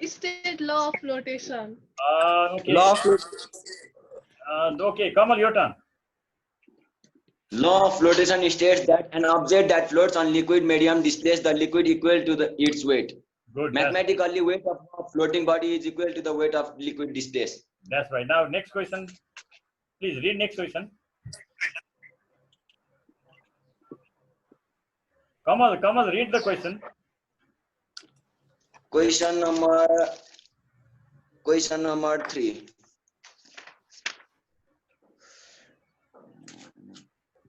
state law of flotation. Okay. Law of Okay, Kamal, your turn. Law of flotation states that an object that floats on liquid medium displaces the liquid equal to its weight. Good. Mathematically, weight of a floating body is equal to the weight of liquid displaced. That's right. Now, next question. Please read next question. Kamal, read the question. Question number 3.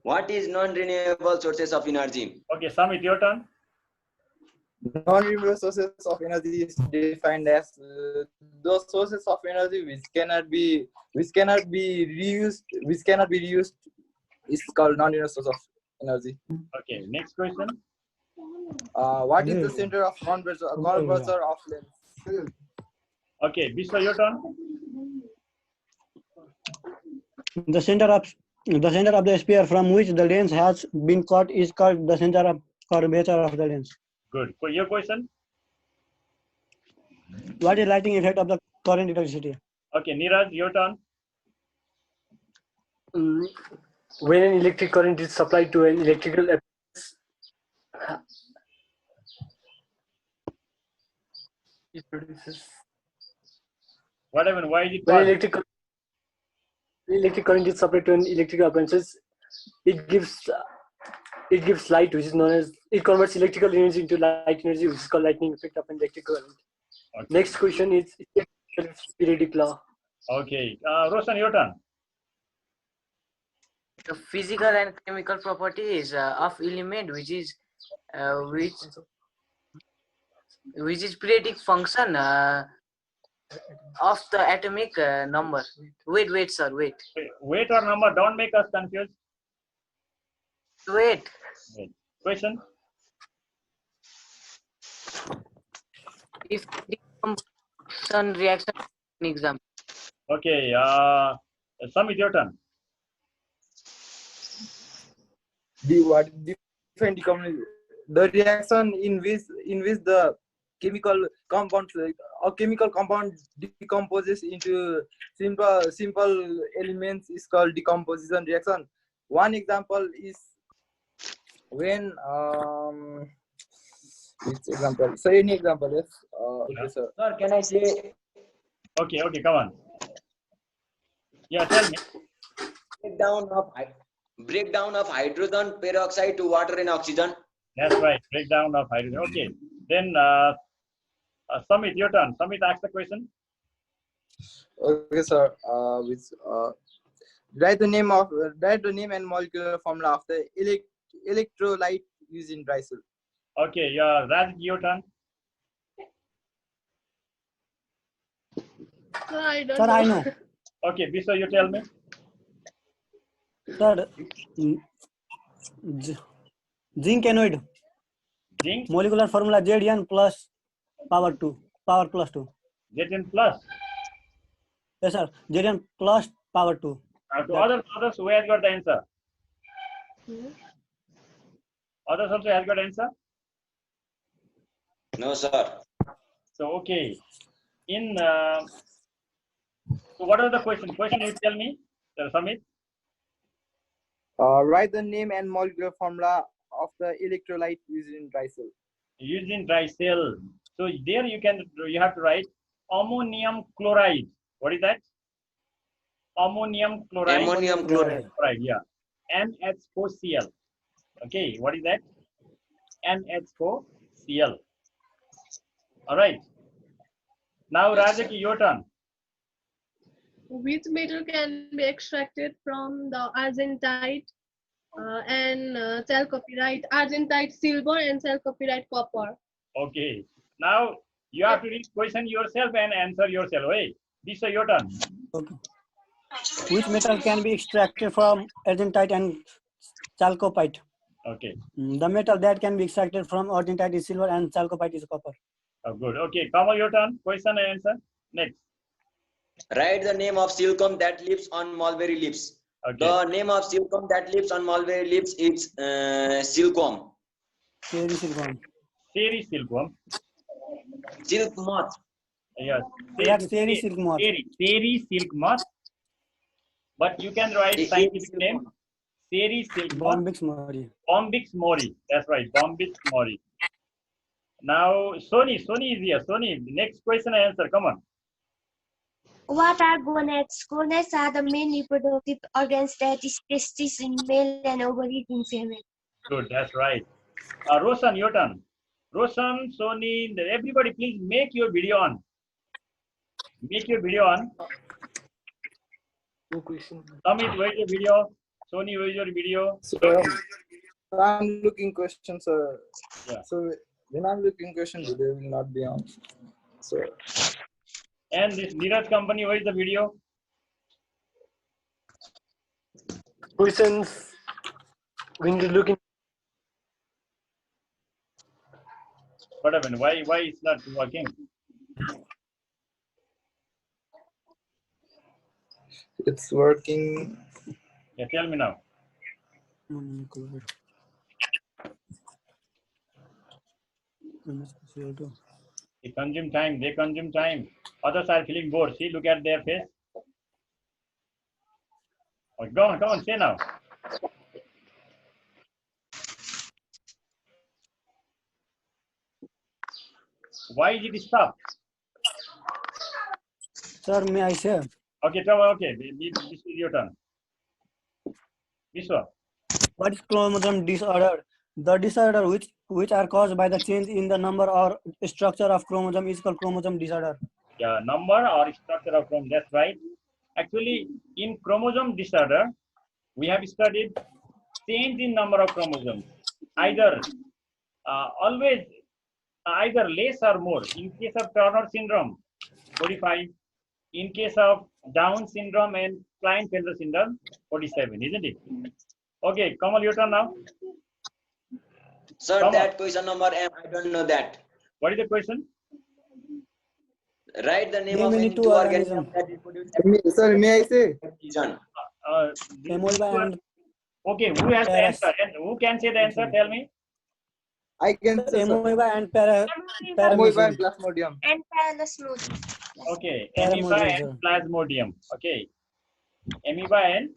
What is non-renewable sources of energy? Okay, Samit, your turn. Non-renewable sources of energy is defined as those sources of energy which cannot be reused is called non-renewable source of energy. Okay, next question. What is the center of curvature of lens? Okay, Biswa, your turn. The center of the sphere from which the lens has been cut is called the center of curvature of the lens. Good. Your question. What is lighting effect of the current electricity? Okay, Neeraj, your turn. When an electric current is supplied to an electrical appliance, it produces. What happened? Why is it? When electric current is supplied to an electrical appliances, it gives light, which is known as, it converts electrical energy into light energy, which is called lightning effect of an electric current. Okay. Next question is periodic law. Okay, Roshan, your turn. The physical and chemical properties of element which is periodic function of the atomic number. Wait, sir. Wait or number, don't make us confused. Wait. Question. If decomposition reaction, an example. Okay, Samit, your turn. The reaction in which the chemical compound decomposes into simple elements is called decomposition reaction. One example is when which example? So any example, yes. Okay, sir. Sir, can I say? Okay, come on. Yeah, tell me. Breakdown of hydrogen peroxide to water and oxygen. That's right. Breakdown of hydrogen. Okay. Then Samit, your turn. Samit, ask the question. Okay, sir. Write the name and molecular formula of the electrolyte used in dry cell. Okay, Raj, your turn. Sir, I don't Sir, know. I know. Okay, Biswa, you tell me. Sir, zinc. Molecular formula Zn plus power plus 2. Zn plus. Yes, sir. Zn plus power 2. To others, who has got the answer? Others also has got answer? No, sir. So, okay. So what are the question? Question you tell me, Sir Samit. Write the name and molecular formula of the electrolyte used in dry cell. Used in dry cell. So there you have to write ammonium chloride. What is that? Ammonium chloride. Ammonium chloride. Yeah. NH4Cl. Okay. What is that? NH4Cl. All right. Now, Rajaki, your turn. Which metal can be extracted from the argentite and chalcopyrite? Argentite silver and chalcopyrite copper. Okay. Now you have to read question yourself and answer yourself. Hey, this is your turn. Okay. Which metal can be extracted from argentite and chalcopyrite? Okay. The metal that can be extracted from argentite is silver and chalcopyrite is copper. Oh, good. Okay, Kamal, your turn. Question and answer. Next. Write the name of silkworm that lives on mulberry leaves. Okay. The name of silkworm that lives on mulberry leaves is silkworm. Cherry silkworm. Cherry silkworm. Silk moth. Yes. Like Seri silk moth. Seri silk moth. But you can write scientific name. Seri silk moth. Bombyx mori. Bombyx mori. That's right. Bombyx mori. Now, Sony is here. Sony, next question and answer. Come on. What are gonads? Gonads are the main reproductive organs that is testes in male and ovaries in female. Good. That's right. Roshan, your turn. Roshan, Sony, everybody, please make your video on. Make your video on. No question. Amit, where is your video? Sony, where is your video? So I'm looking questions, sir. Yeah. So when I'm looking question, video will not be on. So And this Neeraj company, where is the video? Questions. When you look in. What happened? Why it's not working? it's working. Yeah, tell me now. They consume time. They consume time. Others are feeling bored. See, look at their face. Oh, come on, say now. Why did it stop? Sir, may I say? Okay, okay. This is your turn. Vishwa. What is chromosome disorder? The disorder which are caused by the change in the number or structure of chromosome is called chromosome disorder. Yeah, number or structure of chromosome. That's right. Actually, in chromosome disorder, we have studied change in number of chromosomes. Either always either less or more. In case of Turner syndrome, 45. In case of Down syndrome and Klinefelter syndrome, 47, isn't it? Okay, Kamal, your turn now. Sir, Come that question number M, I don't know that. What is the question? Write the name Name of any any two two organisms organisms. that reproduce Sir, may I say? season. Amoeba and Okay, who has the answer? And who can say the answer? Tell me. I can say, sir. amoeba and Amoeba paramecium. and Plasmodium. And Plasmodium. Okay, Paramodium, amoeba sir. and plasmodium. Okay, amoeba and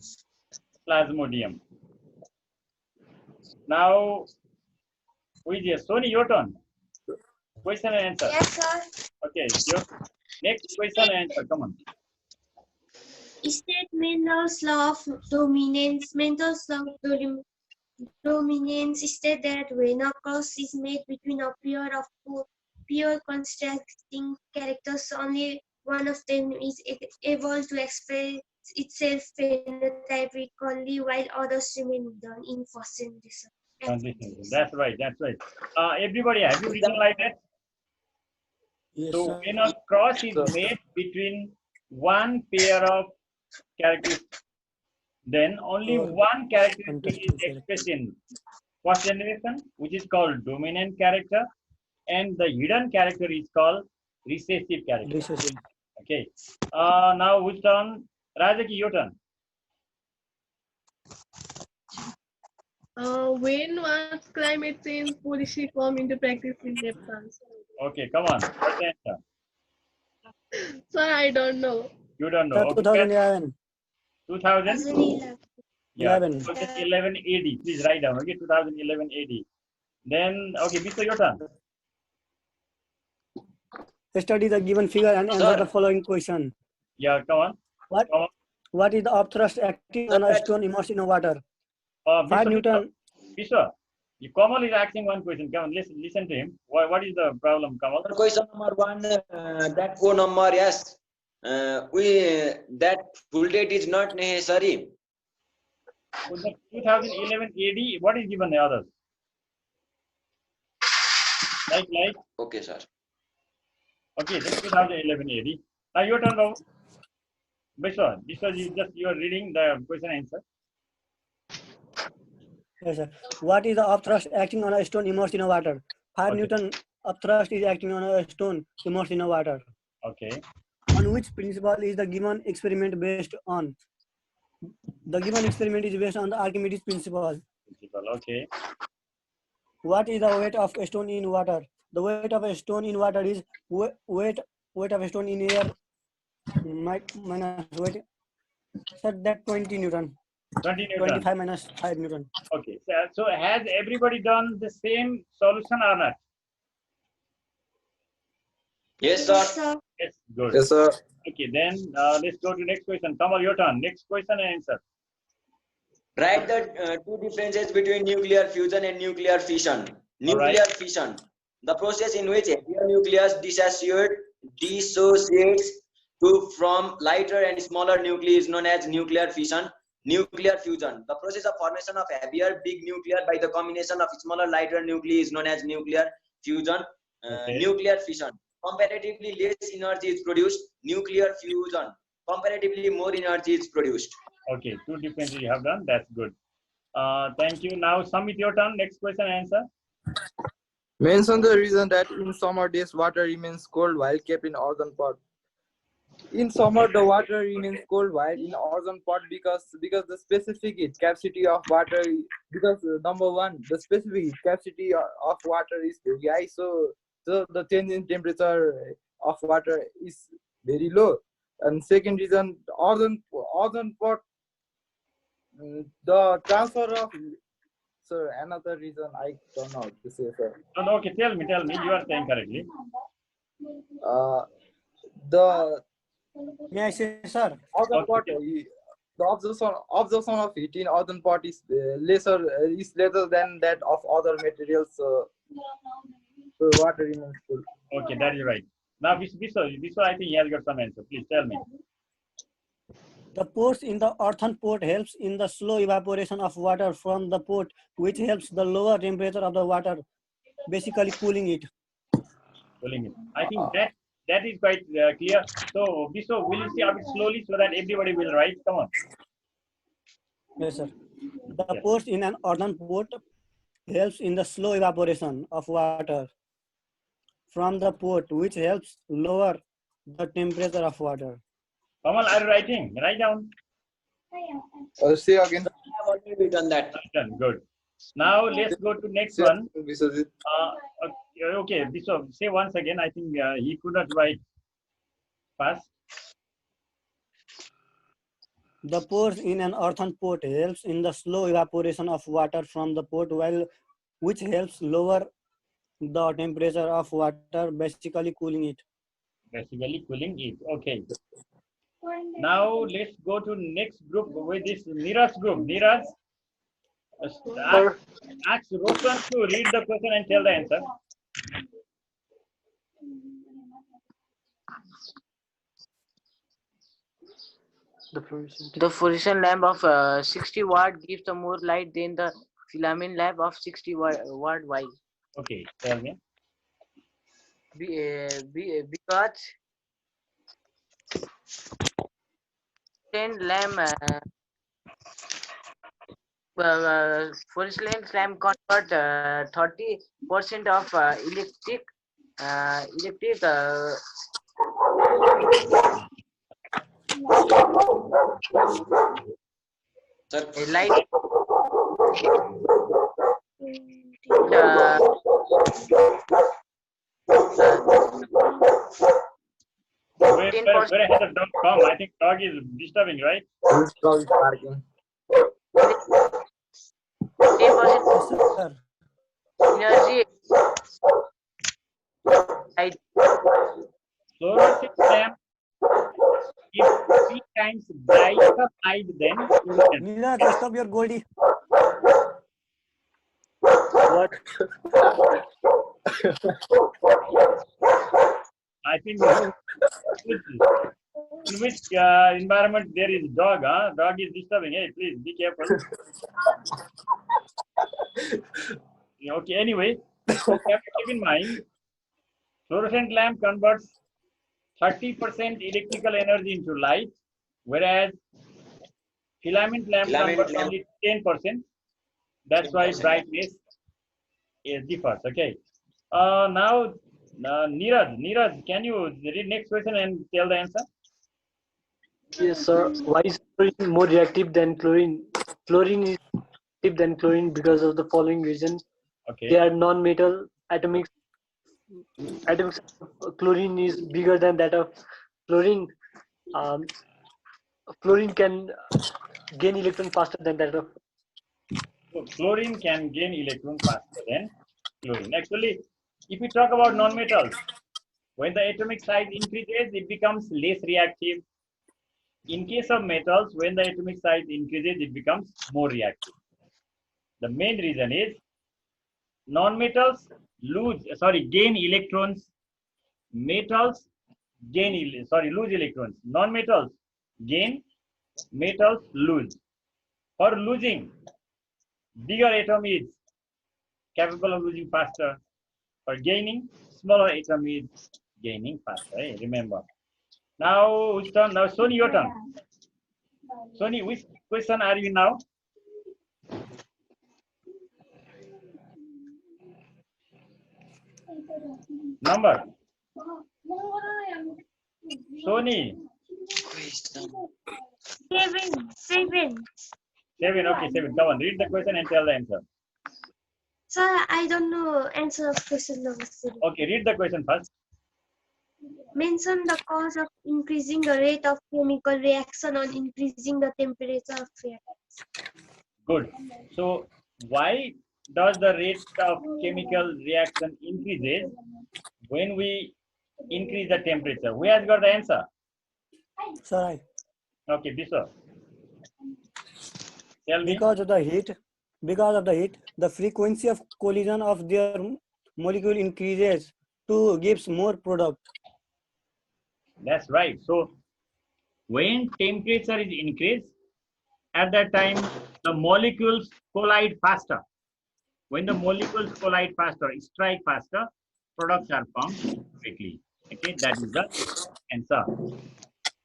plasmodium. Now, who is here? Sony, your turn. Question and answer. Yes, sir. Okay, your next question and answer. Come on. State Mendel's law of dominance. Mendel's law of dominance state that when a cross is made between a pair of pure contrasting characters, only one of them is able to express itself phenotypically, while others remain done in fossil research. That's right. That's right. Everybody, have you written like that? Yes, So sir. when a cross is made between one pair of characters, then only one character is expressed in first generation, which is called dominant character, and the hidden character is called recessive character. Recessive. Okay. Now which turn? Rajaki, your turn. When was climate change policy come into practice in Nepal? Okay, come on. What's the answer? Sir, I don't know. You don't know. Sir, Okay. 2011. 2000? 2011. Yeah, 11. 2011 AD. Please write down. Okay, 2011 AD. Then, okay, Mr. your turn. Study the given figure and answer Sir. the following question. Yeah, come on. What? Come on. What is the upthrust acting on a stone immersed in water? 5 Mr. Newton. Mr. Kamal is asking one question. Come on, listen to him. What is the problem, Kamal? Question number 1, that phone number, yes. That full date is not necessary. So the 2011 AD, what is given the others? Like, Okay, sir. okay, this 2011 AD. Now your turn, Babu. Because you are reading the question answer. Yes, sir. What is the upthrust acting on a stone immersed in a water? 5 Okay. Newton upthrust is acting on a stone immersed in a water. Okay. On which principle is the given experiment based on? The given experiment is based on the Archimedes principle. Okay. What is the weight of a stone in water? The weight of a stone in water is weight of a stone in air minus weight. Sir, that 20 Newton. 20 Newton. 25 minus 5 Newton. Okay. So has everybody done the same solution or not? Yes, sir. Yes, sir. Yes. Good. Yes, sir. Okay. Then let's go to next question. Kamal, your turn. Next question and answer. Write the two differences between nuclear fusion and nuclear fission. Nuclear fission, the process in which heavier nucleus dissociates from lighter and smaller nuclei, is known as nuclear fission. Nuclear fusion, the process of formation of heavier big nuclear by the combination of smaller lighter nuclei, is known as nuclear fusion. Nuclear fission, comparatively less energy is produced. Nuclear fusion, comparatively more energy is produced. Okay, two differences you have done. That's good. Thank you. Now, Samit, your turn. Next question and answer. Mention the reason that in summer days water remains cold while kept in earthen pot. In summer, the water remains cold while in earthen pot because the specific heat capacity of water, because number one, the specific heat capacity of water is very high, so the change in temperature of water is very low. And second reason, earthen pot, the transfer of, so another reason I don't know how to say, sir. No, okay, tell me. You are saying correctly. The May I say, sir? earthen pot, the absorption of heat in earthen pot is lesser than that of other materials. So water remains cool. Okay, that is right. Now, Vishwa, I think he has got some answer. Please tell me. The pores in the earthen pot helps in the slow evaporation of water from the pot, which helps the lower temperature of the water, basically cooling it. Cooling it. I think that is quite clear. So, Vishwa, will you say a bit slowly so that everybody will write? Come on. Yes, sir. The pores in an earthen pot helps in the slow evaporation of water from the pot, which helps lower the temperature of water. Kamal, are you writing? Write down. Say again. I have already done that. Done. Good. Now let's go to next one. Okay, Vishwa, say once again. I think he could not write fast. The pores in an earthen pot helps in the slow evaporation of water from the pot, which helps lower the temperature of water, basically cooling it. Basically cooling it. Okay. Now let's go to next group with this Niraj group. Niraj, ask Roshan to read the question and tell the answer. The fluorescent lamp of 60 watt gives the more light than the filament lamp of 60 watt. Why? Okay, tell me. Because fluorescent lamp convert 30% of electric light. Where has the dog come? I think dog is disturbing, right? This dog is barking. 10% energy. Fluorescent lamp is 3 times brighter light than fluorescent. Niraj, stop your Goldie. What? I think in which environment there is dog, huh? Dog is disturbing. Hey, please be careful. Okay, anyway, so you have to keep in mind, fluorescent lamp converts 30% electrical energy into light, whereas filament lamp converts only 10%. That's why brightness differs. Okay. Now, Niraj, can you read next question and tell the answer? Yes, sir. Why is chlorine more reactive than chlorine? Chlorine is reactive than chlorine because of the following reason. Okay. They are non-metal atomic atomic size of chlorine is bigger than that of fluorine. Fluorine can gain electron faster than that of. So fluorine can gain electron faster than chlorine. Actually, if we talk about non-metals, when the atomic size increases, it becomes less reactive. In case of metals, when the atomic size increases, it becomes more reactive. The main reason is non-metals gain electrons. Metals lose electrons. Non-metals gain, metals lose. For losing, bigger atom is capable of losing faster. For gaining, smaller atom is gaining faster. Remember. Now, which turn? Now, Sony, your turn. Sony, which question are you now? Number. Sony. 7. 7. 7. Okay, 7. Come on, read the question and tell the answer. Sir, I don't know answer of question number 7. Okay, read the question first. Mention the cause of increasing the rate of chemical reaction on increasing the temperature of reactants. Good. So, why does the rate of chemical reaction increases when we increase the temperature? Who has got the answer? Sir, Okay, Biswa. Tell me. because of the heat, the frequency of collision of their molecule increases to gives more product. That's right. So, when temperature is increased, at that time, the molecules collide faster. When the molecules collide faster, strike faster, products are formed quickly. Okay, that is the answer.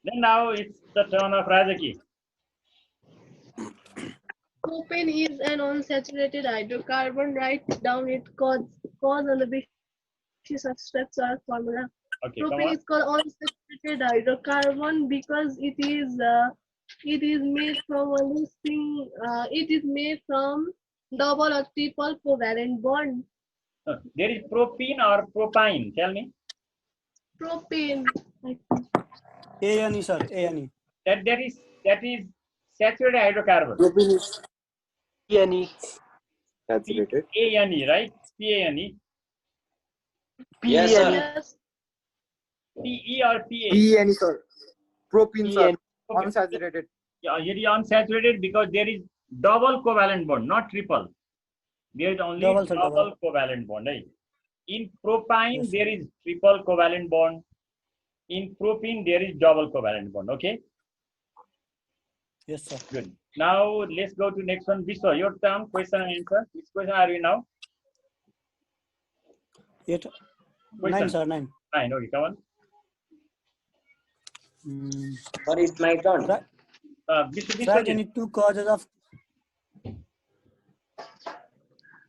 Then now it's the turn of Rajaki. Propane is an unsaturated hydrocarbon. Write down its cause on the basis of structural formula. Okay, come Propane on. is called unsaturated hydrocarbon because it is made from it is made from double or triple covalent bond. There is propene or propine. Tell me. Propane. A&E, sir, A&E. That is saturated hydrocarbon. Propane is PNE. saturated. PANE, right? PANE. Yes, sir. Yes. PE or PA? PN, sir. Propene, sir. Okay. Unsaturated. Yeah, it is unsaturated because there is double covalent bond, not triple. There is only Double, sir, double double. covalent bond. Right? In propine, Yes, there is triple covalent bond. In propene, there is double covalent bond. Okay, Yes, sir. good. Now let's go to next one. Biswa, your turn. Question and answer. Which question are you now? 8. Question. 9, sir, 9. 9. Okay, come on. Sorry, it's my turn. Biswa, Write any two causes of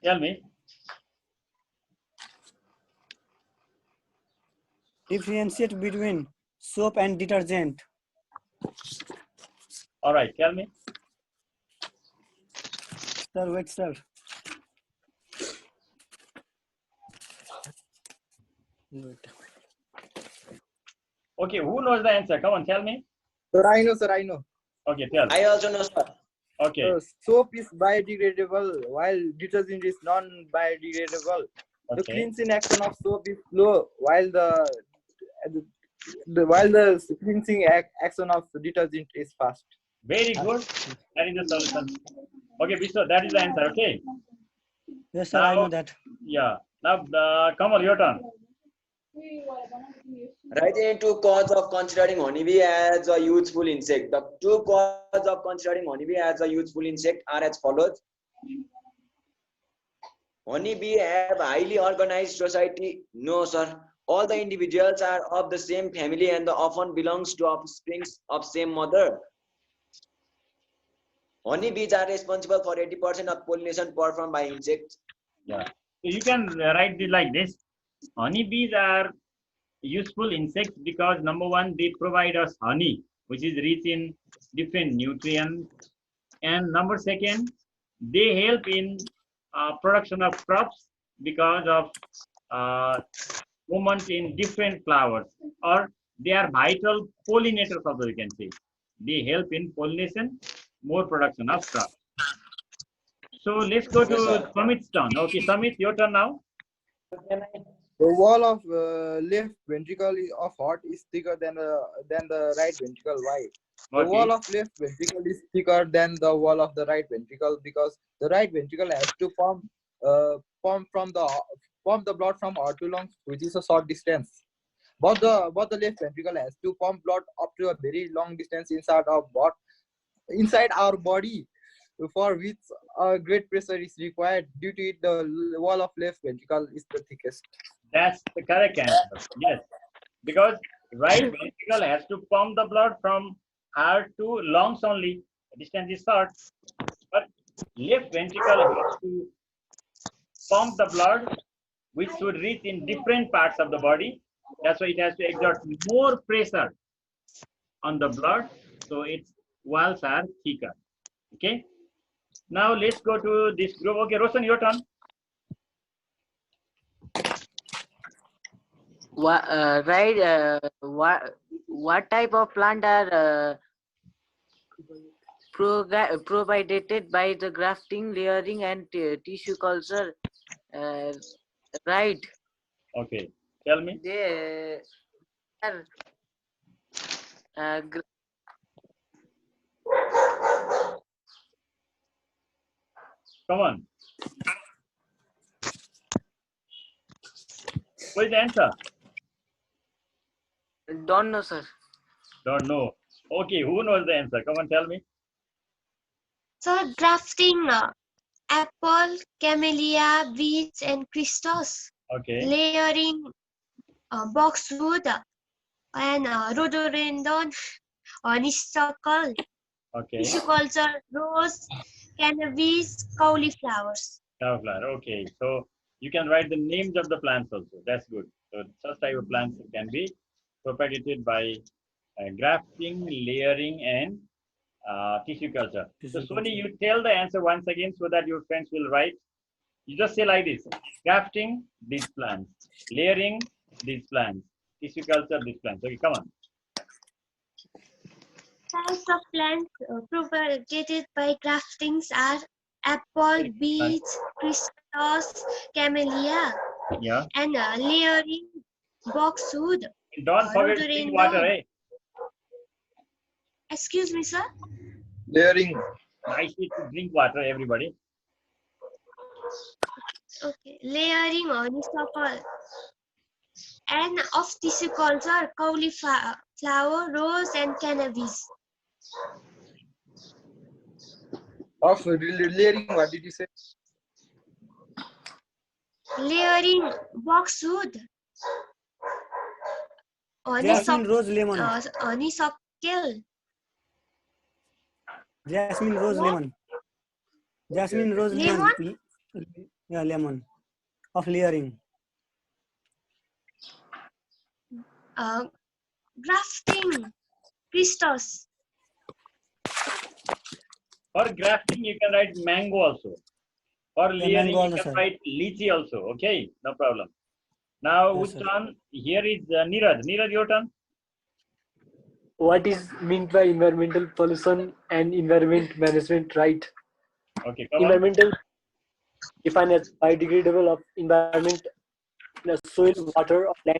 tell me. differentiate between soap and detergent. All right, tell me. Sir, wait, sir. Okay, who knows the answer? Come on, tell me. Sir, I know, sir. I know. Okay, tell. I also know, sir. Okay. Soap is biodegradable while detergent is non-biodegradable. The Okay. cleansing action of soap is slow while the cleansing action of detergent is fast. Very good. That is the solution. Okay, Biswa, that is the answer. Okay. Yes, sir, I Now- know that. Yeah. Now, Kamal, your turn. Write any two causes of considering honeybee as a useful insect. The two causes of considering honeybee as a useful insect are as follows. Honeybee have highly organized society. No, sir. All the individuals are of the same family and often belongs to offsprings of same mother. Honeybees are responsible for 80% of pollination performed by insects. Yeah. So you can write it like this. Honeybees are useful insects because number one, they provide us honey, which is rich in different nutrients. And number second, they help in production of crops because of movement in different flowers, or they are vital pollinators also, you can say. They help in pollination, more production of crops. So let's go Yes, to sir. Samit's turn. Okay, Samit, your turn now. The wall of left ventricle of heart is thicker than the right ventricle. Why? The Okay. wall of left ventricle is thicker than the wall of the right ventricle because the right ventricle has to pump the blood from heart to lungs, which is a short distance. But the left ventricle has to pump blood up to a very long distance inside our body, for which a great pressure is required. Due to it, the wall of left ventricle is the thickest. That's the correct answer. Yes, because right ventricle has to pump the blood from heart to lungs only. The distance is short, but left ventricle has to pump the blood, which should reach in different parts of the body. That's why it has to exert more pressure on the blood, so its walls are thicker. Okay. Now let's go to this group. Okay, Roshan, your turn. What type of plant are provided by the grafting, layering, and tissue culture? Right. Okay, tell me. They are uh, gr- Come on. What is the answer? don't know, sir. Don't know. Okay, who knows the answer? Come on, tell me. So grafting apple, camellia, beets, and Christos. Okay. Layering boxwood and rhododendron, honeysuckle, Okay. tissue culture, rose, cannabis, cauliflowers. Flower. Okay, so you can write the names of the plants also. That's good. So such type of plants can be propagated by grafting, layering, and tissue culture. So Sony, you tell the answer once again so that your friends will write. You just say like this: grafting, these plants; layering, these plants; tissue culture, these plants. Okay, come on. Types of plants propagated by graftings are apple, beets, Christos, camellia, Yeah. and layering boxwood. Don't forget to drink water, eh? Excuse me, sir. Layering. I say to drink water, everybody. Okay, layering honeysuckle and of tissue culture, cauliflower, rose, and cannabis. Of layering, what did you say? Layering boxwood, Jasmine, rose, lemon. honeysuckle. Jasmine, rose, What? lemon. Jasmine, rose, Lemon? lemon. Yeah, lemon. Of layering. Grafting, Christos. For grafting, you can write mango also. For Yeah, layering, mango you also, can sir. write lychee also. Okay, no problem. Now, Yes, whose sir. turn? Here is Niraj. Niraj, your turn. What is meant by environmental pollution and environment management, right? Okay, come on. Environmental defined as biodegradable of environment, soil, water, or land,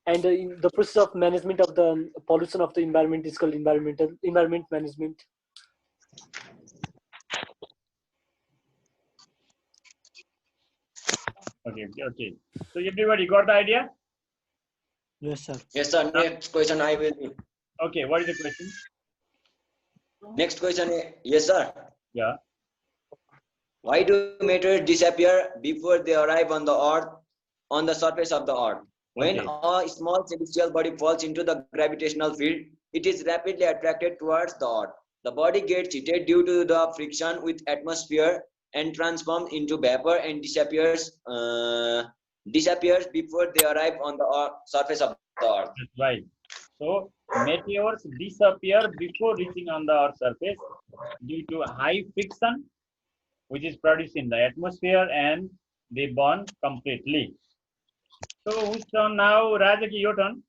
and in the process of management of the pollution of the environment is called environment management. Okay, okay. So everybody got the idea? Yes, sir. Yes, sir. Next question I will be. Okay, what is the question? Next question. Yes, sir. Yeah. Why do matters disappear before they arrive on the earth, on the surface of the earth? When Okay. a small celestial body falls into the gravitational field, it is rapidly attracted towards the earth. The body gets heated due to the friction with atmosphere and transforms into vapor and disappears before they arrive on the surface of the earth. That's right. So meteors disappear before reaching on the Earth's surface due to high friction, which is produced in the atmosphere, and they burn completely. So whose turn now? Rajaki, your turn.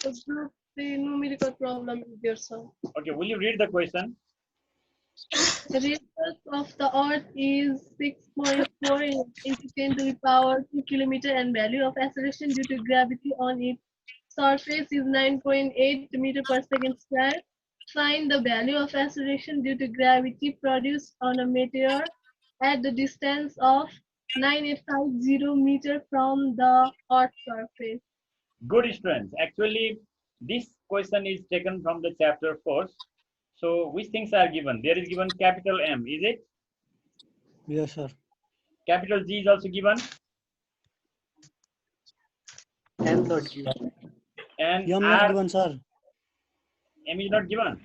The numerical problem is there, sir. Okay, will you read the question? The radius of the Earth is 6.4 into 10 to the power 2 kilometer and value of acceleration due to gravity on its surface is 9.8 meter per second square. Find the value of acceleration due to gravity produced on a meteor at the distance of 9850 meter from the Earth's surface. Good students. Actually, this question is taken from the chapter 4. So which things are given? There is given capital M, is it? Yes, sir. Capital G is also given. M not given. And M not R, given, sir. M is not given.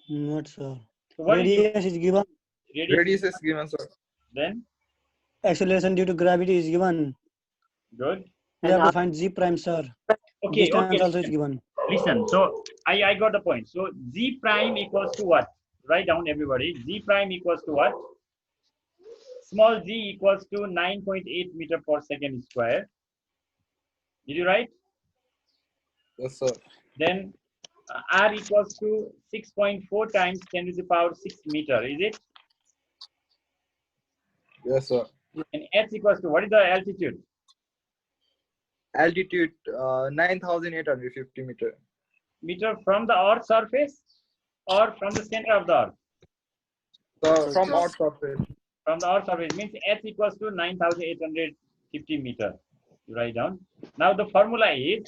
Not, sir. So what is Radius is given. radius? Radius is given, sir. Then Acceleration due to gravity is given. good. We have to find G prime, sir. Okay, Distance okay. also is given. Listen, so I got the point. So G prime equals to what? Write down everybody. G prime equals to what? Small g equals to 9.8 meter per second square. Did you write? Yes, sir. Then R equals to 6.4 times 10 to the power 6 meter. Is it? Yes, sir. And H equals to what is the altitude? Altitude 9,850 meter. Meter from the Earth surface or from the center of the Earth? So from Earth surface. From the Earth surface means H equals to 9,850 meter. You write down. Now the formula is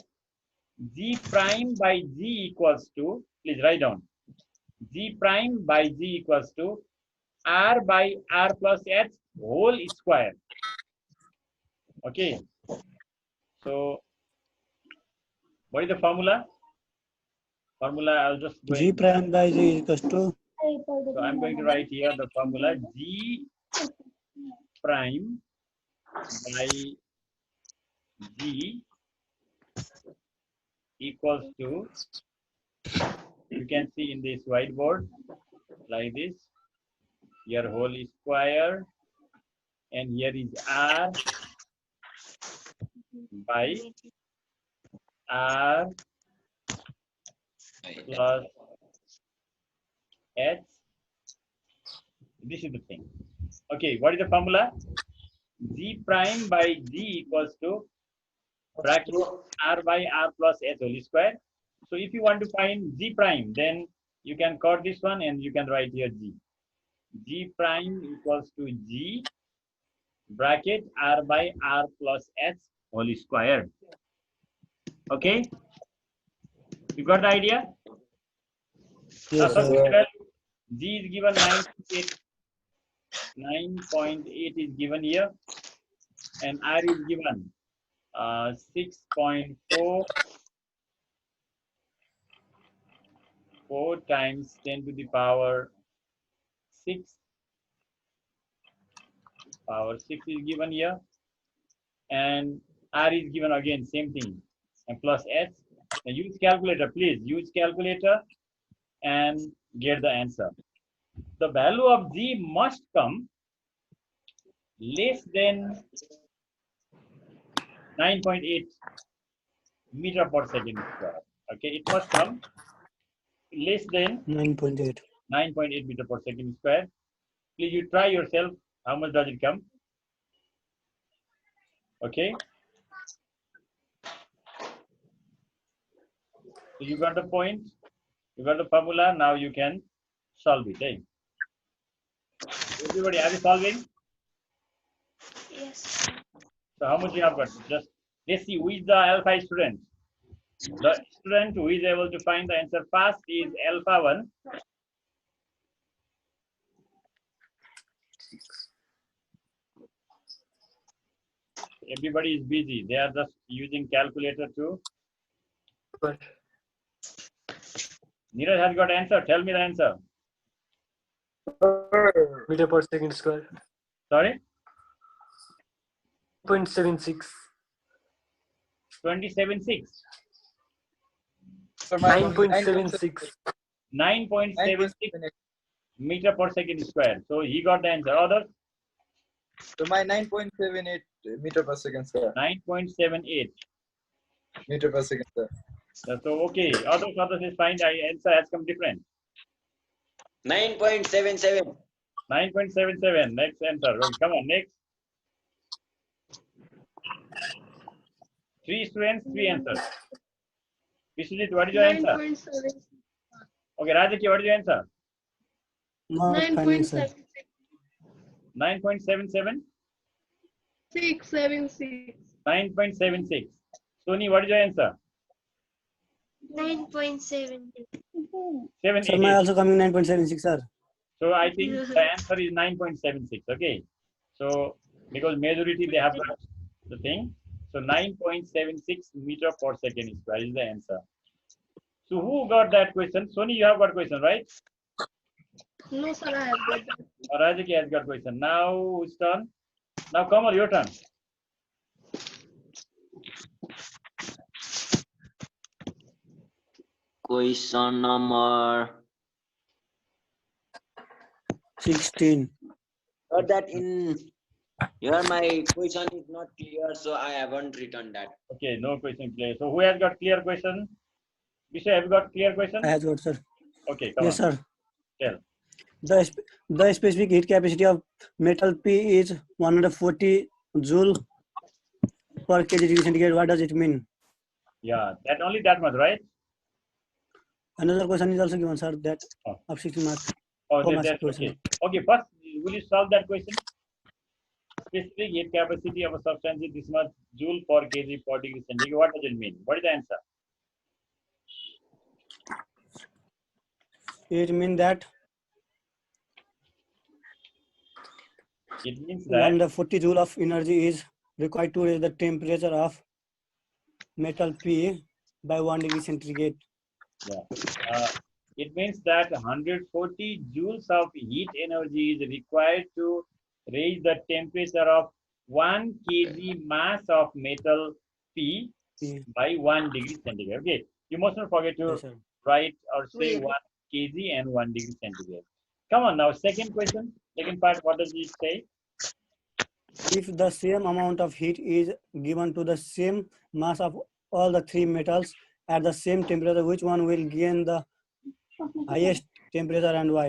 G prime by G equals to, please write down. G prime by G equals to R by R plus H whole square. Okay. So what is the formula? Formula, I'll just go G prime by G equals to. So I'm going to write here the formula G prime by G equals to, you can see in this whiteboard like this, here whole square, and here is R by R plus H. This is the thing. Okay, what is the formula? G prime by G equals to bracket R by R plus H whole square. So if you want to find G prime, then you can cut this one and you can write here G. G prime equals to G bracket R by R plus H whole square. Okay? You got the idea? Yes, Now, sir. G is given 9.8. 9.8 is given here, and R is given 6.4 4 times 10 to the power 6. Power 6 is given here, and R is given again, same thing, and plus H. Now use calculator, please use calculator and get the answer. The value of G must come less than 9.8 meter per second square. Okay, it must come less than 9.8. 9.8 meter per second square. Please you try yourself. How much does it come? Okay. So you got the point. You got the formula. Now you can solve it. Eh? Everybody, are you solving? Yes. So how much you have got? Just let's see who is the alpha student. The student who is able to find the answer fast is alpha 1. Everybody is busy. They are just using calculator too. Neeraj has got answer. Tell me the answer. Meter per second square. Sorry? 0.76. 27.6. So 9.76. 9.76 meter per second square. So he got the answer. Others? So my 9.78 meter per second, sir. 9.78. Meter per second, sir. So okay, others is fine. I answer has come different. 9.77. 9.77. Next answer. Okay, come on, next. 3 students, 3 answers. Vishwajit, what is your answer? 9.7. Okay, Rajaki, what is your answer? Not finding, sir. 9.76. 9.77. 676. 9.76. Sony, what is your answer? 9.7. 7, Sir, 8, my 8. also coming 9.76, sir. So I think the answer is 9.76. Okay. So because majority they have got the thing. So 9.76 meter per second square is the answer. So who got that question? Sony, you have got question, right? No, sir, I have got that. Rajaki has got question. Now whose turn? Now Kamal, your turn. Question number. 16. But that in here my question is not clear, so I haven't written that. Okay, no question clear. So who has got clear question? Vishay, have you got clear question? I have got, sir. Okay, come Yes, on. sir. Tell. The specific heat capacity of metal P is 140 joule per kg degree centigrade. What does it mean? Yeah, that only that much, right? Another question is also given, sir, that Oh. of 16 marks. Oh, Four marks that's question. okay. Okay, first, will you solve that question? Specific heat capacity of a substance is this much joule per kg per degree centigrade. What does it mean? What is the answer? It means that It means that 140 joule of energy is required to raise the temperature of metal P by 1 degree centigrade. it means that 140 joules of heat energy is required to raise the temperature of 1 kg mass of metal P P. by 1 degree centigrade. Okay, you must not forget to Yes, sir. write or say 1 kg and 1 degree centigrade. Come on now, second question. Second part, what does it say? If the same amount of heat is given to the same mass of all the three metals at the same temperature, which one will gain the highest temperature and why?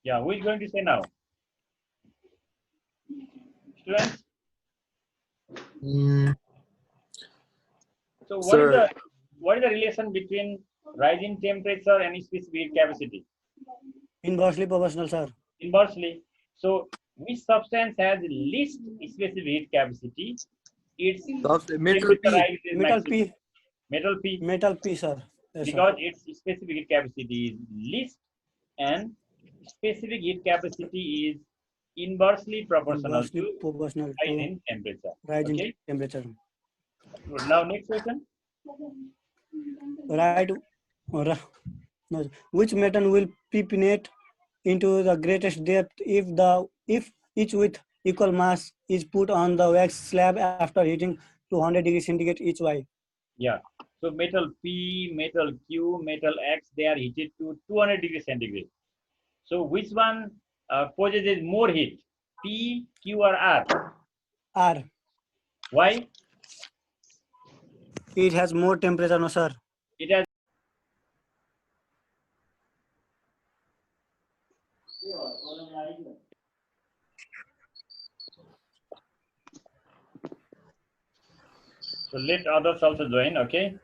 Yeah, who is going to say now? Students? So Sir. what is the relation between rising temperature and specific heat capacity? Inversely proportional, sir. Inversely. So which substance has least specific heat capacity? Its Metal temperature P. rise is Metal maximum. P. Metal P. Metal P, sir. Yes, Because its specific heat capacity is least and specific heat capacity is inversely proportional inversely to proportional rise to in temperature. rise in Okay. temperature. Good. Now next question. Right. No. Which metal will penetrate into the greatest depth if each with equal mass is put on the wax slab after heating 200 degrees centigrade each way? Yeah. So metal P, metal Q, metal X, they are heated to 200 degrees centigrade. So which one possesses more heat? P, Q, or R? R. Why? It has more temperature, no, sir. It has. So let others also join, okay?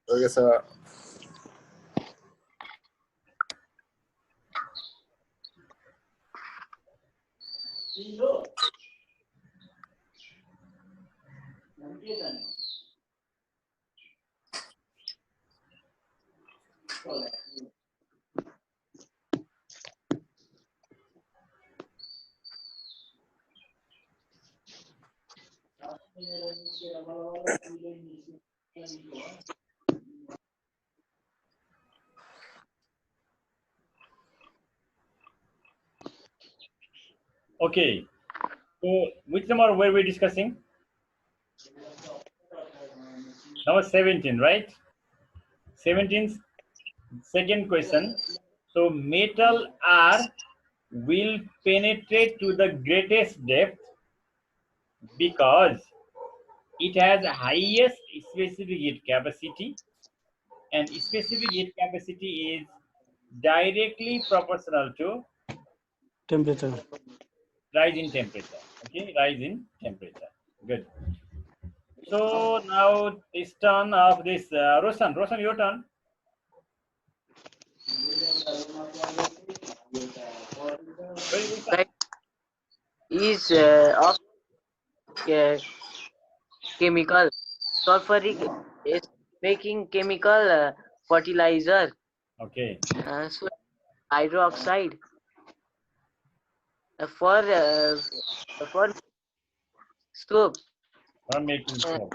Okay, sir. Okay. So which number were we discussing? Number 17, right? 17, second question. So metal R will penetrate to the greatest depth because it has highest specific heat capacity, and specific heat capacity is directly proportional to Temperature. rise in temperature. Okay, rise in temperature. Good. So now it's turn of this Roshan. Roshan, your turn. Where is Roshan? Right. Is of chemical. Sulfuric is making chemical fertilizer. Okay. So hydroxide for soap. For making soap.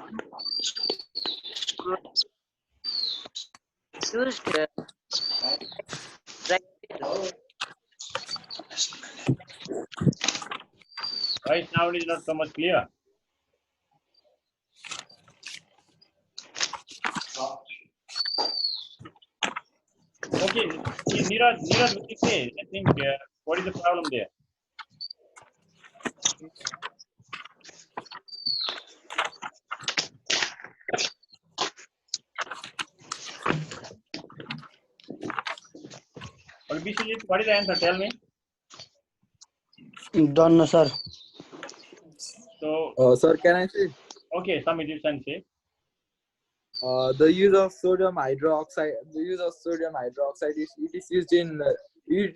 Used right Right now it is not so much clear. Okay, Neeraj, what do you say? I think what is the problem there? Or Bishojit, what is the answer? Tell me. Don't know, sir. So, Sir, can I say? okay, some Egyptian say. The use of sodium hydroxide. The use of sodium hydroxide it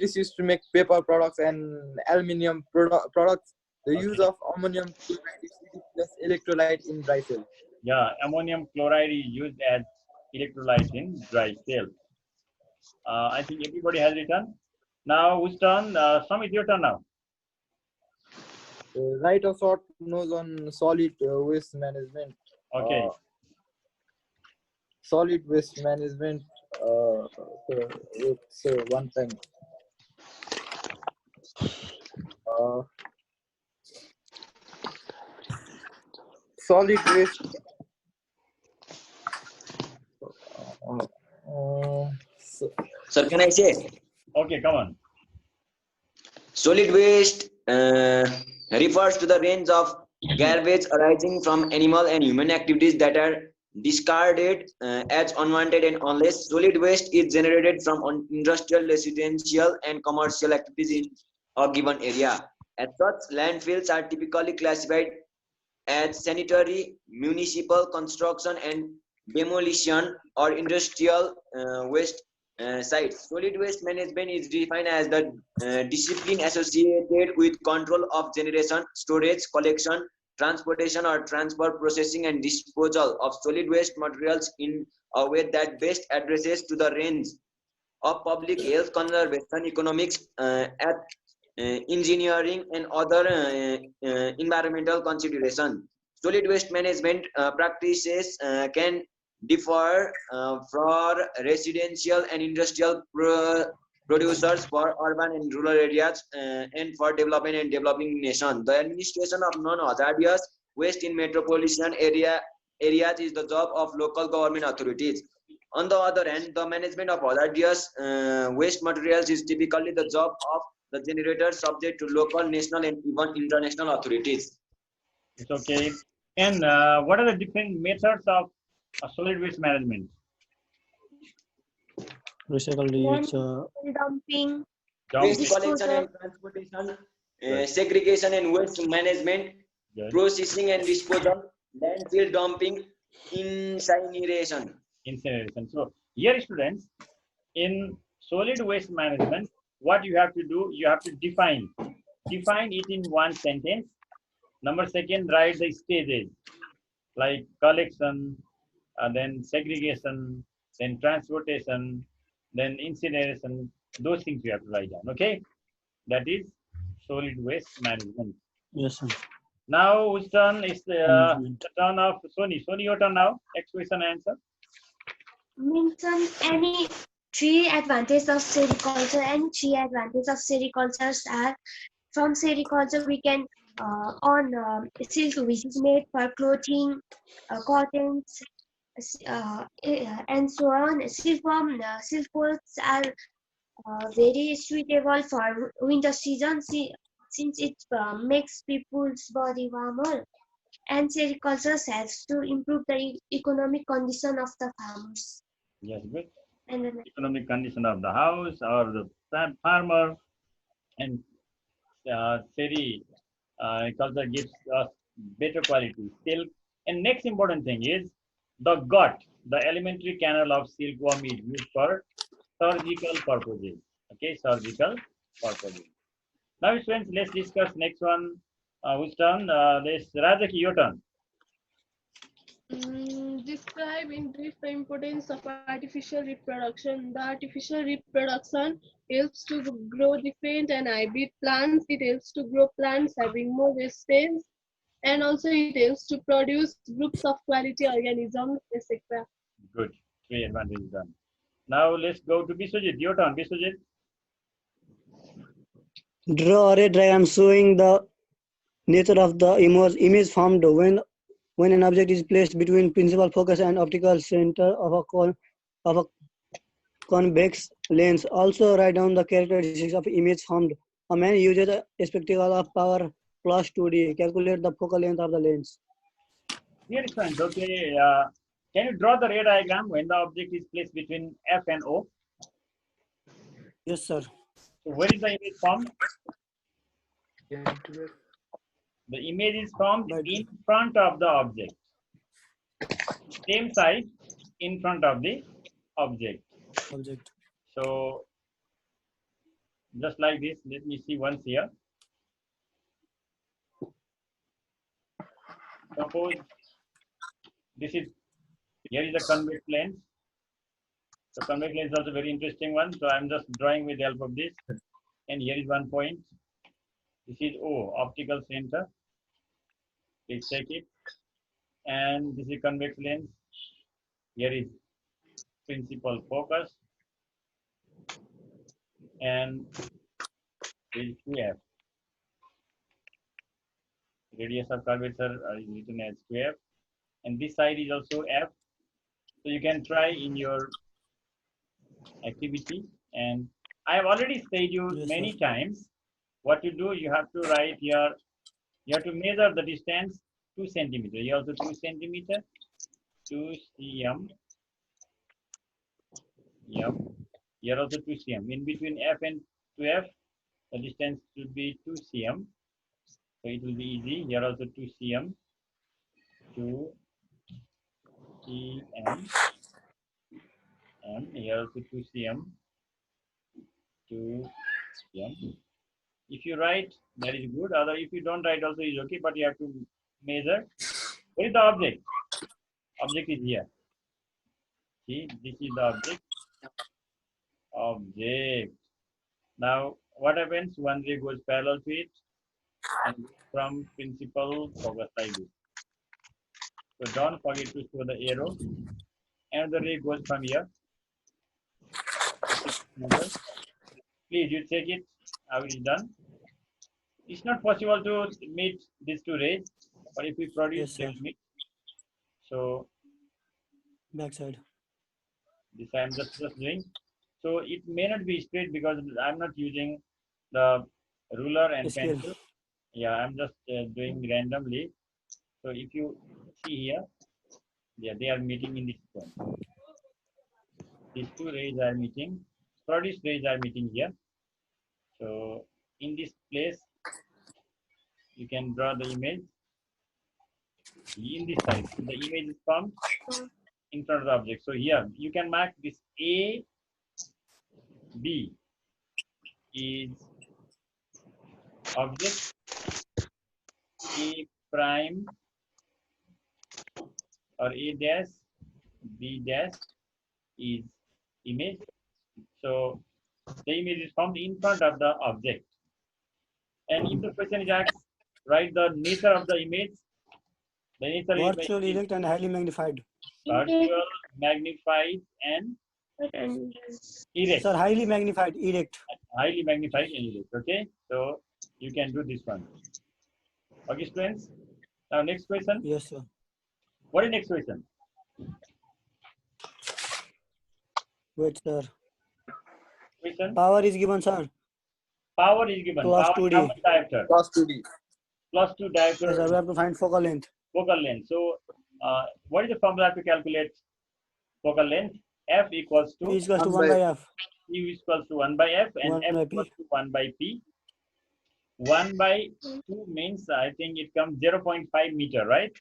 is used to make paper products and aluminium products. The use of ammonium chloride is plus electrolyte in dry cell. Yeah, ammonium chloride is used as electrolyte in dry cells. I think everybody has written. Now, whose turn? Samit, your turn now. Write a short note on solid waste management. Okay. Solid waste management. So one time. Solid waste. Sir, can I say? Okay, come on. Solid waste refers to the range of garbage arising from animal and human activities that are discarded as unwanted and unless solid waste is generated from industrial, residential, and commercial activities in a given area. As such, landfills are typically classified as sanitary, municipal, construction, and demolition or industrial waste sites. Solid waste management is defined as the discipline associated with control of generation, storage, collection, transportation or transfer, processing and disposal of solid waste materials in a way that best addresses to the range of public health, conservation, economics, engineering and other environmental considerations. Solid waste management practices can differ for residential and industrial producers, for urban and rural areas, and for developing and developing nations. The administration of non-hazardous waste in metropolitan areas is the job of local government authorities. On the other hand, the management of hazardous waste materials is typically the job of the generator, subject to local, national, and even international authorities. It's okay. And what are the different methods of solid waste management? Recycle, reuse, Dumping, Waste collection and transportation, segregation and waste management, Good. processing and disposal, landfill dumping, incineration. Incineration. So here, students, in solid waste management, what you have to do, you have to define it in one sentence. Number second, write the stages like collection, then segregation, then transportation, then incineration. Those things you have to write down. Okay, that is solid waste management. yes, sir. Now, whose turn is the turn of Sony? Sony, your turn now. Next question answer. mention any three advantages of sericulture, and three advantages of sericulture are: from sericulture we can on silk, which is made for clothing, cottons, and so on. Silkworms are very suitable for winter season since it makes people's body warmer, and sericulture helps to improve the economic condition of the farmers. Yes, good. And then Economic condition of the house or the farmer, and culture gives us better quality silk. And next important thing is the gut, the alimentary canal of silkworm is used for surgical purposes. Okay, surgical purposes. Now, friends, let's discuss next one. Whose turn? Let's Rajaki, your turn. Describe in brief the importance of artificial reproduction. The artificial reproduction helps to grow different and hybrid plants. It helps to grow plants having more resistance, and also it helps to produce groups of quality organisms, etc. Good. Three advantages done. Now let's go to Biswajit. Your turn, Biswajit. Draw a red diagram showing the nature of the image formed when an object is placed between principal focus and optical center of a convex lens. Also write down the characteristics of image formed. A man uses a spectacle of power plus 2D. Calculate the focal length of the lens. Here is friends. Okay. Can you draw the ray diagram when the object is placed between F and O? Yes, sir. So where is the image formed? The image is formed in front of the object. Same side in front of the object. So just like this, let me see once here. Suppose this is, here is the convex lens. The convex lens is also very interesting one. So I'm just drawing with the help of this. And here is one point. This is O, optical center. Please check it. And this is convex lens. Here is principal focus. And this is 2F. Radius of curvature is written as 2F. And this side is also F. So you can try in your activity. And I have already said you many times what to do. You have to write here. You have to measure the distance 2 centimeter. Here also 2 centimeter, 2 cm. Yep. Here also 2 cm. In between F and 2F, the distance should be 2 cm. So it will be easy. Here also 2 cm, 2 cm, and here also 2 cm, 2 cm. If you write, that is good. Other, if you don't write, also is okay. But you have to measure. Where is the object? Object is here. See, this is the object. Object. Now, what happens? One ray goes parallel to it, and from principal focus like this. So don't forget to show the arrow. And the ray goes from here. Please, you check it how it is done. It's not possible to meet these two rays, but if we produce, they will meet. So backside. This I am just doing. So it may not be straight because I'm not using the ruler and pencil. Yeah, I'm just doing randomly. So if you see here, yeah, they are meeting in this point. These two rays are meeting. Produced rays are meeting here. So in this place, you can draw the image. In this side, the image is formed in front of the object. So here you can mark this A, B is object, A prime or A dash, B dash is image. So the image is formed in front of the object. And if the question is asked, write the nature of the image. The nature virtual, erect, and highly magnified. Virtual, magnified, and erect. Sir, highly magnified, erect. Highly magnified and erect. Okay, so you can do this one. Okay, students. Now, next question. Yes, sir. What is next question? Wait, sir. Question. Power is given, sir. Power is given. Plus Power 2D. how much diameter? Plus 2D. Plus 2 Yes, sir. We diameter have to find focal length. focal length. So, what is the formula to calculate focal length? F equals P to is equals to 1 1 by by F. U is equals to 1 by F and 1 F by equals P. to 1 by P. 1 by 2 means I think it comes 0.5 meter, right?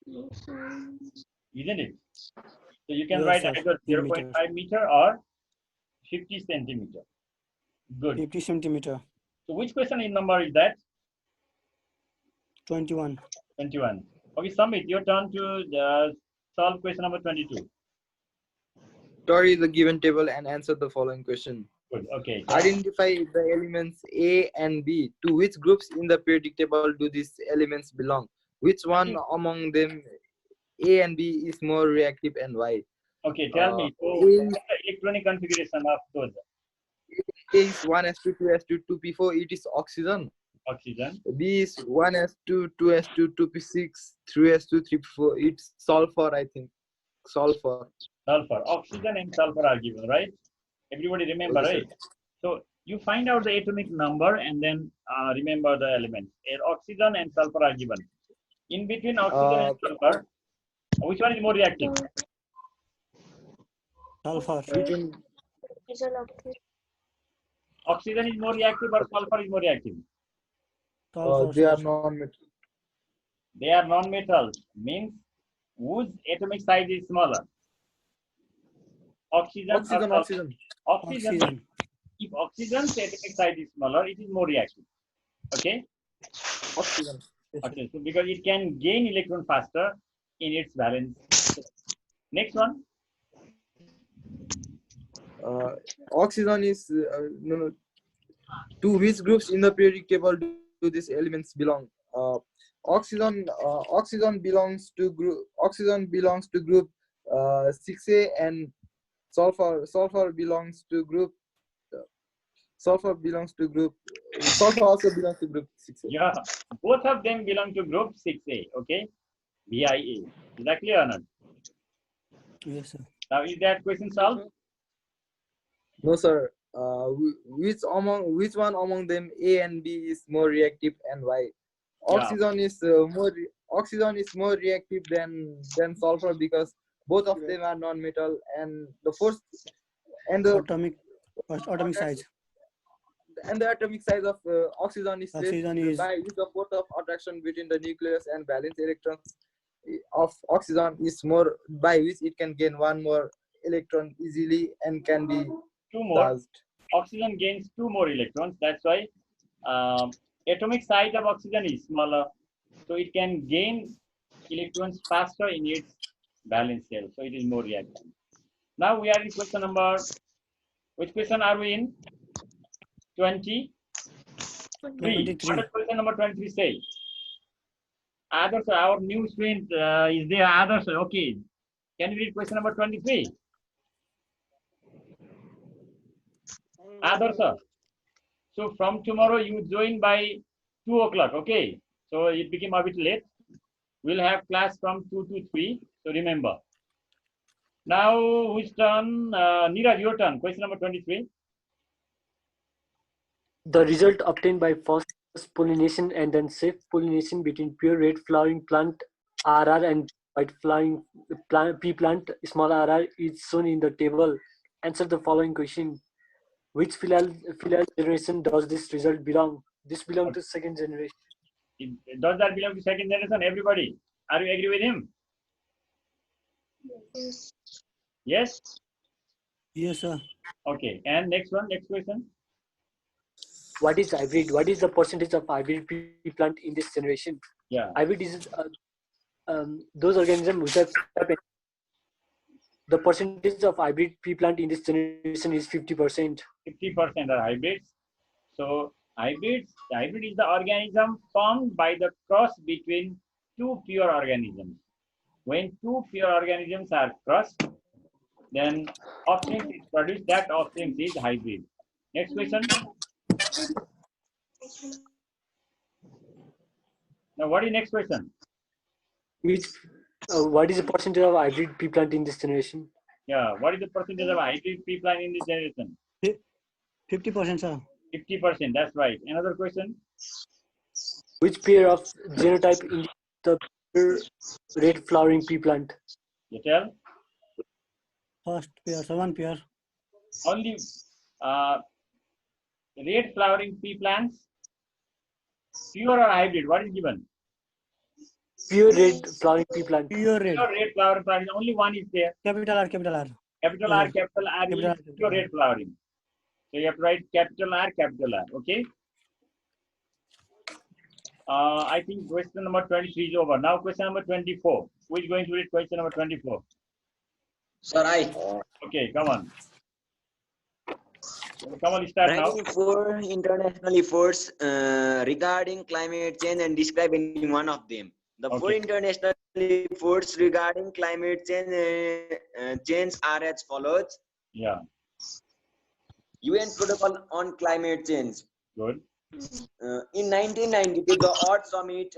Isn't it? So you can Yes, write sir. either In 0.5 meter or 50 centimeter. Good. 50 centimeter. So which question in number is that? 21. 21. Okay, Samit, your turn to solve question number 22. Study the given table and answer the following question. Good. Okay. Identify the elements A and B. To which groups in the periodic table do these elements belong? Which one among them, A and B, is more reactive and why? Okay, tell me. So, A what is the electronic configuration of those? is 1s2 2s2 2p4, it is oxygen. Oxygen. B is 1s2 2s2 2p6 3s2 3p4, it's sulfur, I think. Sulfur. Sulfur. Oxygen and sulfur are given, right? Everybody remember, Okay, right? So you find out the atomic number and then remember the elements. Oxygen and sulfur are given. In between oxygen and sulfur, which one is more reactive? Sulfur. Between Oxygen is more reactive or sulfur is more reactive? Sulfur, they are sir. non-metal. They are non-metals. Means whose atomic size is smaller? Oxygen or Oxygen, sulfur? oxygen. Oxygen. Oxygen. If oxygen's atomic size is smaller, it is more reactive. Okay? Oxygen. Okay, so because it can gain electron faster in its valence. Next one. Oxygen is no. To which groups in the periodic table do these elements belong? Oxygen belongs to group 6A, and sulfur belongs to group sulfur also belongs to group 6A. Yeah, both of them belong to group 6A. Okay, VIA. Is that clear or not? Yes, sir. Now, is that question solved? No, sir. Which one among them, A and B, is more reactive and why? Oxygen is more reactive than sulfur because both of them are non-metal, and the Atomic size. and the atomic size of oxygen is less Oxygen is by which the force of attraction between the nucleus and valence electrons of oxygen is more, by which it can gain one more electron easily and can be Two more. charged. Oxygen gains 2 more electrons. That's why atomic size of oxygen is smaller. So it can gain electrons faster in its valence shell. So it is more reactive. Now we are in question number, which question are we in? 23. 23. What does question number 23 say? Others, our new student is there. Others, okay. Can you read question number 23? Others, sir. So from tomorrow you join by 2 o'clock, okay? So it became a bit late. We'll have class from 2 to 3. So remember. Now whose turn? Neeraj, your turn. Question number 23. The result obtained by first pollination and then safe pollination between pure red flowering plant RR and white flowering pea plant small RR is shown in the table. Answer the following question. Which filial generation does this result belong? This belongs to second generation. Does that belong to second generation? Everybody, are you agree with him? Yes? Yes, sir. Okay. And next one, next question. What is hybrid? What is the percentage of hybrid pea plant in this generation? Yeah. Hybrid is those organisms which have the percentage of hybrid pea plant in this generation is 50%. 50% are hybrids. So hybrid is the organism formed by the cross between two pure organisms. When two pure organisms are crossed, then offspring is produced. That offspring is hybrid. Next question. Now, what is next question? Which what is the percentage of hybrid pea plant in this generation? Yeah, what is the percentage of hybrid pea plant in this generation? 50%, sir. 50%. That's right. Another question. Which pair of genotype indicates the pure red flowering pea plant? You tell. First pair, sir, one pair. Only red flowering pea plants. Pure or hybrid? What is given? Pure red flowering pea plant. Pure red. Pure red flowering plant. Only one is there. Capital R, capital R. Capital Yes, R, sir. capital R Capital R, is capital pure R. red flowering. So you have to write capital R, capital R. Okay. I think question number 23 is over. Now question number 24. Who is going to read question number 24? Sir, I. Okay, come on. Come on, start now. Writing 4 international efforts regarding climate change and describe any one of them. The 4 Okay. international efforts regarding climate change are as follows. Yeah, UN Protocol on Climate Change. good. In 1992, the Earth Summit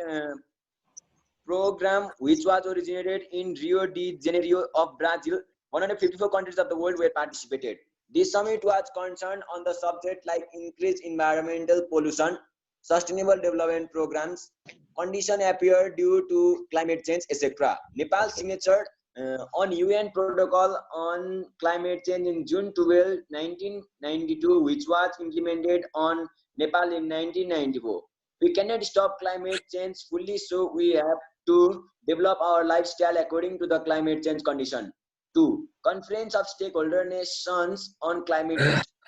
program, which was originated in Rio de Janeiro of Brazil, 154 countries of the world were participated. This summit was concerned on the subject like increased environmental pollution, sustainable development programs, condition appear due to climate change, etc. Nepal signature on UN Protocol on Climate Change in June 12, 1992, which was implemented on Nepal in 1994. We cannot stop climate change fully, so we have to develop our lifestyle according to the climate change condition. 2. Conference of Stakeholder Nations on Climate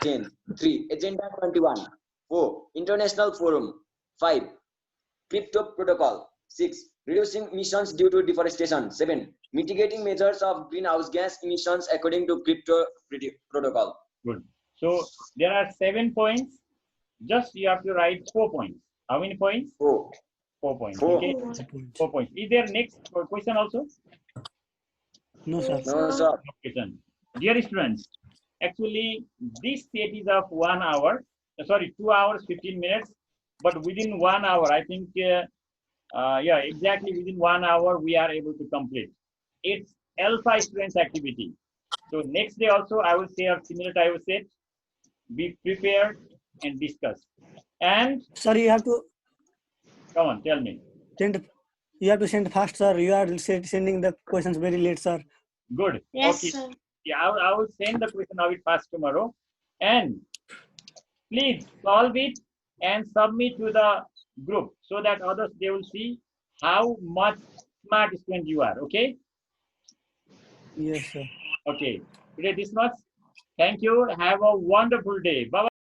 Change. 3. Agenda 21. 4. International Forum. 5. Crypto Protocol. 6. Reducing emissions due to deforestation. 7. Mitigating measures of greenhouse gas emissions according to Crypto Protocol. Good. So there are 7 points. Just you have to write 4 points. How many points? 4. 4 points. 4. Okay. 4 points. Is there next question also? No, sir. No, sir. Question. Dear students, actually this set is of 1 hour. Sorry, 2 hours 15 minutes. But within 1 hour, I think, yeah, exactly within 1 hour we are able to complete. It's Alpha students activity. So next day also I will say a similar type of set. Be prepared and discuss. And Sir, you have to come on, tell me. send. You have to send fast, sir. You are sending the questions very late, sir. Good. Yes, Okay. sir. Yeah, I will send the question of it fast tomorrow. And please solve it and submit to the group so that others they will see how much smart student you are. Okay. Yes, sir. Okay. Today this much. Thank you. Have a wonderful day. Bye.